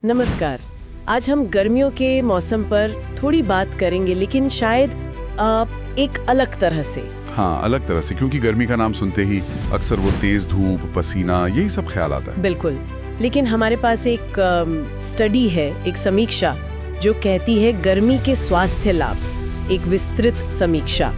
नमस्कार। आज हम गर्मियों के मौसम पर थोड़ी बात करेंगे, लेकिन शायद एक अलग तरह से। हाँ, अलग तरह से, क्योंकि गर्मी का नाम सुनते ही अक्सर वो तेज धूप, पसीना, यही सब ख्याल आता है। बिल्कुल, लेकिन हमारे पास एक स्टडी है, एक समीक्षा जो कहती है गर्मी के स्वास्थ्य लाभ, एक विस्तृत समीक्षा,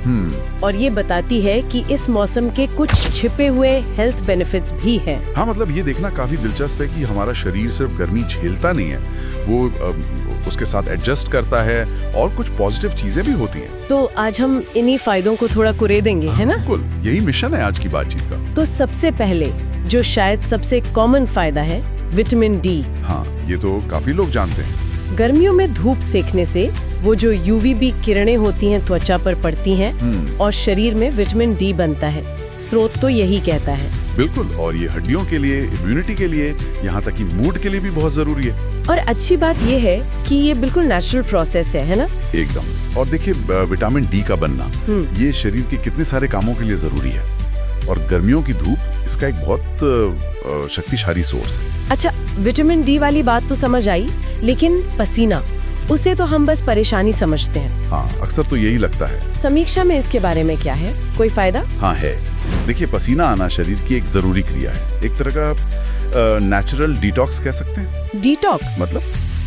और ये बताती है कि इस मौसम के कुछ छिपे हुए हेल्थ बेनिफिट्स भी हैं। हाँ, मतलब ये देखना काफी दिलचस्प है कि हमारा शरीर सिर्फ गर्मी झेलता नहीं है, वो उसके साथ एडजस्ट करता है और कुछ पॉजिटिव चीजें भी होती हैं। तो आज हम इन्हीं फायदों को थोड़ा कुरेदेंगे, है ना? बिल्कुल, यही मिशन है आज की बातचीत का। तो सबसे पहले जो शायद सबसे कॉमन फायदा है, विटामिन डी। हाँ, ये तो काफी लोग जानते हैं। गर्मियों में धूप सेकने से वो जो यूवीबी किरणें होती हैं त्वचा पर पड़ती हैं और शरीर में विटामिन डी बनता है। स्रोत तो यही कहता है। बिल्कुल, और ये हड्डियों के लिए, इम्यूनिटी के लिए, यहाँ तक कि मूड के लिए भी बहुत जरूरी है। और अच्छी बात ये है कि ये बिल्कुल नेचुरल प्रोसेस है ना? एकदम। और देखिए, विटामिन डी का बनना ये शरीर के कितने सारे कामों के लिए जरूरी है, और गर्मियों की धूप इसका एक बहुत शक्तिशाली सोर्स है। अच्छा, विटामिन डी वाली बात तो समझ आई, लेकिन पसीना, उसे तो हम बस परेशानी समझते हैं। हाँ, अक्सर तो यही लगता है। समीक्षा में इसके बारे में क्या है, कोई फायदा? हाँ है। देखिए, पसीना आना शरीर की एक जरूरी क्रिया है, एक तरह का नेचुरल डिटॉक्स कह सकते हैं। डिटॉक्स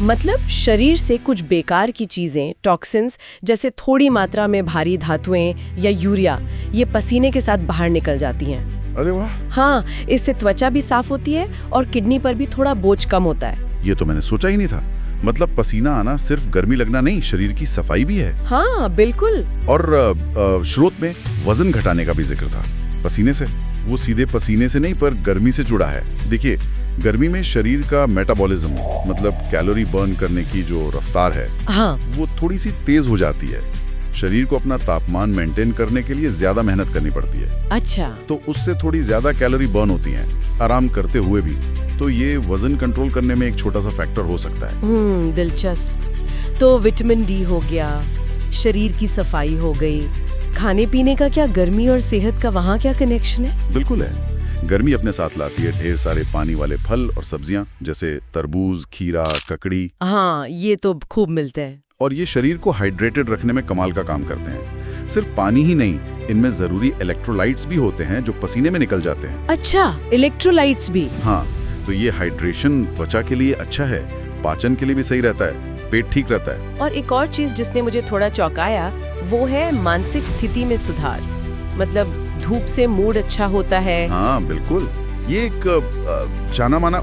मतलब शरीर से कुछ बेकार की चीजें, टॉक्सिन्स, जैसे थोड़ी मात्रा में भारी धातुएं या यूरिया, ये पसीने के साथ बाहर निकल जाती हैं। अरे वाह! हाँ, इससे त्वचा भी साफ होती है और किडनी पर भी थोड़ा बोझ कम होता है। ये तो मैंने सोचा ही नहीं था। मतलब पसीना आना सिर्फ गर्मी लगना नहीं, शरीर की सफाई भी है। हाँ बिल्कुल। और स्रोत में वजन घटाने का भी जिक्र था पसीने से। वो सीधे पसीने से नहीं, पर गर्मी से जुड़ा है। देखिए, गर्मी में शरीर का मेटाबॉलिज्म, मतलब कैलोरी बर्न करने की जो रफ्तार है, हाँ, वो थोड़ी सी तेज हो जाती है। शरीर को अपना तापमान मेंटेन करने के लिए ज्यादा मेहनत करनी पड़ती है। अच्छा। तो उससे थोड़ी ज्यादा कैलोरी बर्न होती हैं, आराम करते हुए भी। तो ये वजन कंट्रोल करने में एक छोटा सा फैक्टर हो सकता है। दिलचस्प। तो विटामिन डी हो गया, शरीर की सफाई हो गई, खाने पीने का क्या, गर्मी और सेहत का वहाँ क्या कनेक्शन है? बिल्कुल है। गर्मी अपने साथ लाती है ढेर सारे पानी वाले फल और सब्जियां, जैसे तरबूज, खीरा, ककड़ी। हाँ, ये तो खूब मिलते हैं। और ये शरीर को हाइड्रेटेड रखने में कमाल का काम करते हैं। सिर्फ पानी ही नहीं, इनमें जरूरी इलेक्ट्रोलाइट्स भी होते हैं जो पसीने में निकल जाते हैं। अच्छा, इलेक्ट्रोलाइट्स भी? हाँ, तो ये हाइड्रेशन त्वचा के लिए अच्छा है, पाचन के लिए भी सही रहता है, पेट ठीक रहता है। और एक और चीज जिसने मुझे थोड़ा चौंकाया, वो है मानसिक स्थिति में सुधार। मतलब धूप से मूड अच्छा होता है। हाँ बिल्कुल, ये एक जाना माना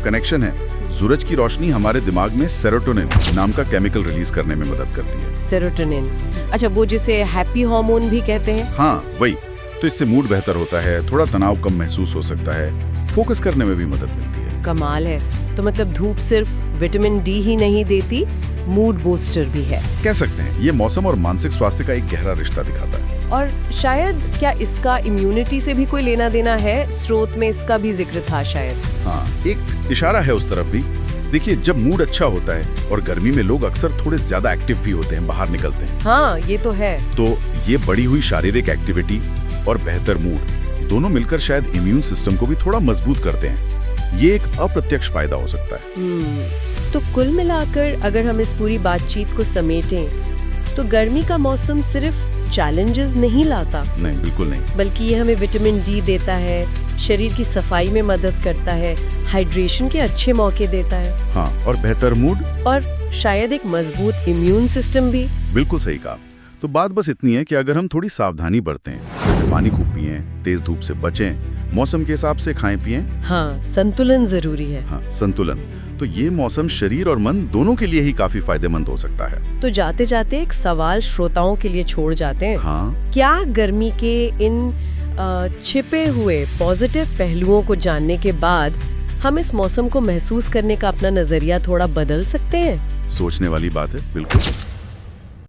कनेक्शन है। सूरज की रोशनी हमारे दिमाग में सेरोटोनिन नाम का केमिकल रिलीज करने में मदद करती है। सेरोटोनिन, अच्छा, वो जिसे हैप्पी हार्मोन भी कहते हैं। हाँ वही। तो इससे मूड बेहतर होता है, थोड़ा तनाव कम महसूस हो सकता है, फोकस करने में भी मदद मिलती है। कमाल है। तो मतलब धूप सिर्फ विटामिन डी ही नहीं देती, मूड बूस्टर भी है, कह सकते हैं। ये मौसम और मानसिक स्वास्थ्य का एक गहरा रिश्ता दिखाता है। और शायद क्या इसका इम्यूनिटी से भी कोई लेना देना है? स्रोत में इसका भी जिक्र था शायद। हाँ, एक इशारा है उस तरफ भी। देखिए, जब मूड अच्छा होता है और गर्मी में लोग अक्सर थोड़े ज्यादा एक्टिव भी होते हैं, बाहर निकलते हैं। हाँ, ये तो है। तो ये बढ़ी हुई शारीरिक एक्टिविटी और बेहतर मूड दोनों मिलकर शायद इम्यून सिस्टम को भी थोड़ा मजबूत करते हैं। ये एक अप्रत्यक्ष फायदा हो सकता है। तो कुल मिलाकर अगर हम इस पूरी बातचीत को समेटें, तो गर्मी का मौसम सिर्फ चैलेंजेस नहीं लाता। नहीं, बिल्कुल नहीं। बल्कि ये हमें विटामिन डी देता है, शरीर की सफाई में मदद करता है, हाइड्रेशन के अच्छे मौके देता है। हाँ, और बेहतर मूड और शायद एक मजबूत इम्यून सिस्टम भी। बिल्कुल सही कहा। तो बात बस इतनी है कि अगर हम थोड़ी सावधानी बरतें, जैसे पानी खूब पिएं, तेज धूप से बचें, मौसम के हिसाब से खाएं पिएं। हाँ, संतुलन जरूरी है। हाँ, संतुलन। तो ये मौसम शरीर और मन दोनों के लिए ही काफी फायदेमंद हो सकता है। तो जाते जाते एक सवाल श्रोताओं के लिए छोड़ जाते हैं। हाँ, क्या गर्मी के इन छिपे हुए पॉजिटिव पहलुओं को जानने के बाद हम इस मौसम को महसूस करने का अपना नजरिया थोड़ा बदल सकते हैं? सोचने वाली बात है, बिल्कुल।